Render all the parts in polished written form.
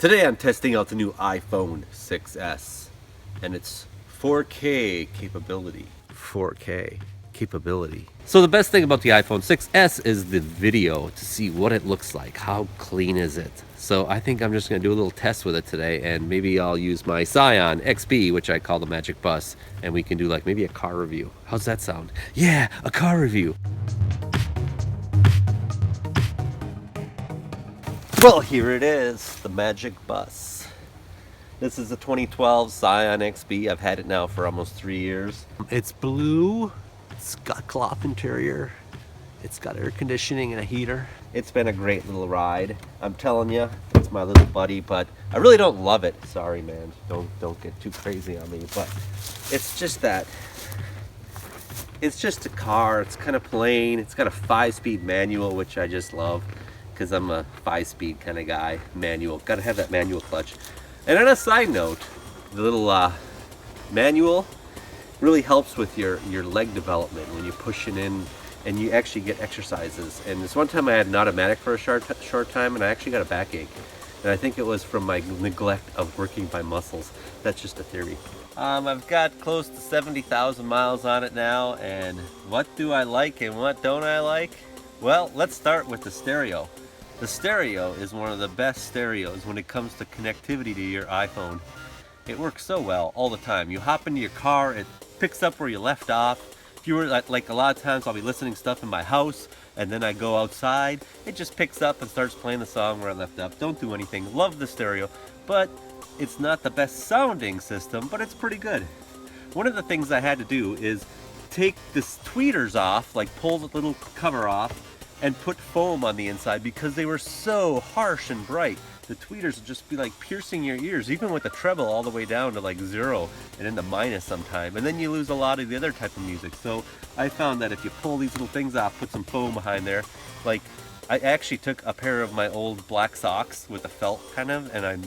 Today I'm testing out the new iPhone 6s and its 4K capability. 4K capability. So the best thing about the iPhone 6s is the video to see what it looks like. How clean is it? So I think I'm just going to do a little test with it today, and maybe I'll use my Scion XB, which I call the Magic Bus, and we can do like maybe a car review. How's that sound? Yeah, a car review. Well, here it is, the Magic Bus. This is a 2012 Scion XB. I've had it now for almost 3 years. It's blue. It's got cloth interior. It's got air conditioning and a heater. It's been a great little ride. I'm telling you, it's my little buddy, but I really don't love it. Sorry, man. Don't get too crazy on me. But it's just that. It's just a car. It's kind of plain. It's got a 5-speed manual, which I just love, because I'm a 5-speed kind of guy. Manual, gotta have that manual clutch. And on a side note, the little manual really helps with your leg development when you're pushing in, and you actually get exercises. And this one time I had an automatic for a short time, and I actually got a backache, and I think it was from my neglect of working my muscles. That's just a theory. I've got close to 70,000 miles on it now, and what do I like and what don't I like? Well, let's start with the stereo. The stereo is one of the best stereos when it comes to connectivity to your iPhone. It works so well all the time. You hop into your car, it picks up where you left off. If you were like a lot of times I'll be listening to stuff in my house and then I go outside, it just picks up and starts playing the song where I left off. Don't do anything. Love the stereo, but it's not the best sounding system, but it's pretty good. One of the things I had to do is take this tweeters off, like pull the little cover off, and put foam on the inside because they were so harsh and bright. The tweeters would just be like piercing your ears, even with the treble all the way down to like 0 and into minus sometime. And then you lose a lot of the other type of music. So I found that if you pull these little things off, put some foam behind there, like I actually took a pair of my old black socks with a felt kind of, and I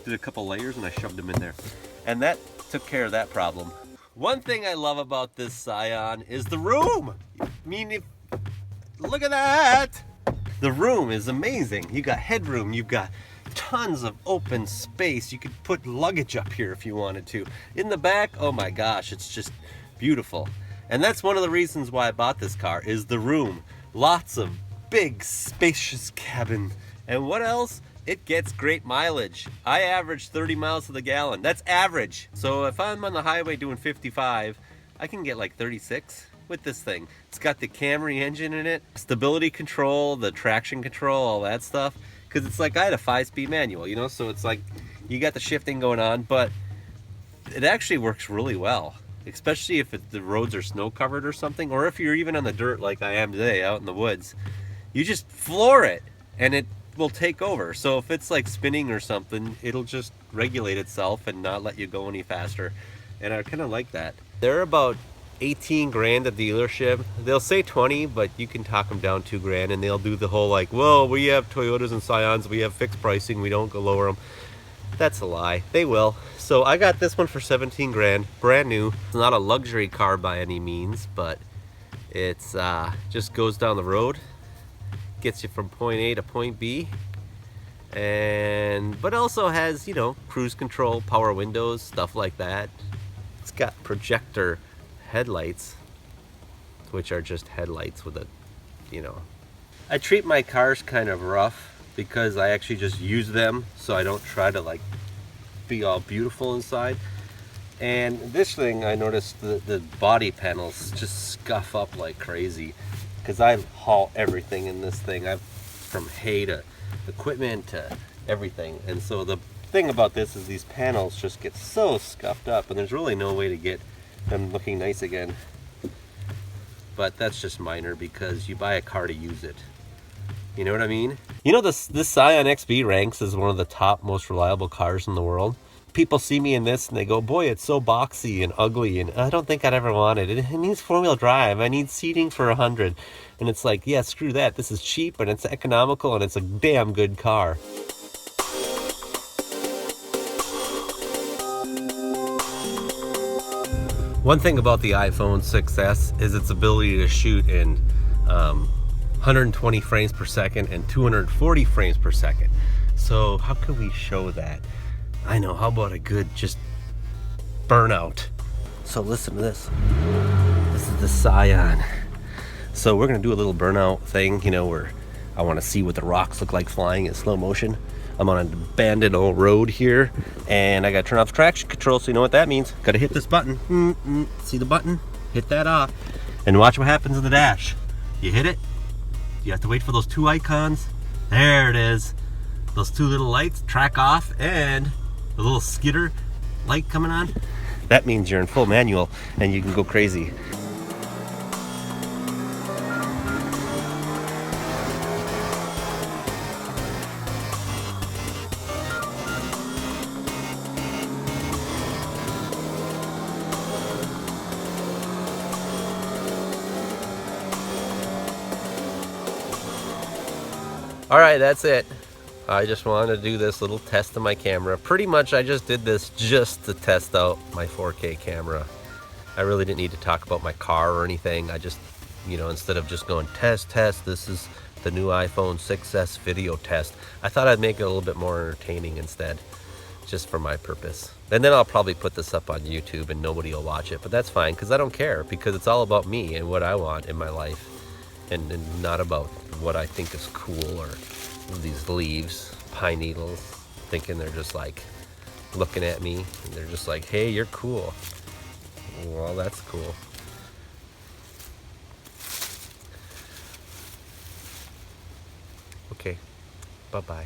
did a couple layers and I shoved them in there. And that took care of that problem. One thing I love about this Scion is the room. I mean, look at that! The room is amazing. You got headroom, you've got tons of open space. You could put luggage up here if you wanted to. In the back, oh my gosh, it's just beautiful. And that's one of the reasons why I bought this car, is the room. Lots of big, spacious cabin. And what else? It gets great mileage. I average 30 miles to the gallon. That's average. So if I'm on the highway doing 55, I can get like 36 with this thing. It's got the Camry engine in it, stability control, the traction control, all that stuff. Because it's like I had a 5-speed manual, you know, so it's like you got the shifting going on, but it actually works really well, especially if the roads are snow covered or something, or if you're even on the dirt like I am today out in the woods. You just floor it and it will take over. So if it's like spinning or something, it'll just regulate itself and not let you go any faster. And I kind of like that. They're about 18 grand at the dealership. They'll say 20, but you can talk them down 2 grand, and they'll do the whole like, well, we have Toyotas and Scions, we have fixed pricing, we don't go lower them. That's a lie. They will. So I got this one for 17 grand, brand new. It's not a luxury car by any means, but it's just goes down the road, gets you from point A to point B, but also has, you know, cruise control, power windows, stuff like that. It's got projector headlights, which are just headlights with a, you know. I treat my cars kind of rough because I actually just use them, so I don't try to like be all beautiful inside. And this thing, I noticed the body panels just scuff up like crazy because I haul everything in this thing. I've from hay to equipment to everything, and so the thing about this is these panels just get so scuffed up, and there's really no way to get them looking nice again. But that's just minor because you buy a car to use it. You know what I mean? You know, this Scion XB ranks as one of the top most reliable cars in the world. People see me in this and they go, boy, it's so boxy and ugly, and I don't think I'd ever want it. It needs 4-wheel drive. I need seating for 100. And it's like, yeah, screw that. This is cheap and it's economical and it's a damn good car. One thing about the iPhone 6s is its ability to shoot in 120 frames per second and 240 frames per second. So how can we show that? I know, how about a good just burnout? So listen to this. This is the Scion. So we're gonna do a little burnout thing, you know, where I wanna see what the rocks look like flying in slow motion. I'm on an abandoned old road here, and I gotta turn off traction control, so you know what that means. Gotta hit this button. See the button? Hit that off. And watch what happens in the dash. You hit it, you have to wait for those two icons. There it is. Those two little lights, track off, and the little skidder light coming on. That means you're in full manual and you can go crazy. All right, that's it. I just wanted to do this little test of my camera. Pretty much I just did this just to test out my 4K camera. I really didn't need to talk about my car or anything. I just, you know, instead of just going test, this is the new iPhone 6s video test. I thought I'd make it a little bit more entertaining instead, just for my purpose. And then I'll probably put this up on YouTube and nobody will watch it, but that's fine because I don't care, because it's all about me and what I want in my life, and not about what I think is cool, or these leaves, pine needles, thinking they're just like looking at me and they're just like, hey, you're cool. Well, that's cool. Okay, bye-bye.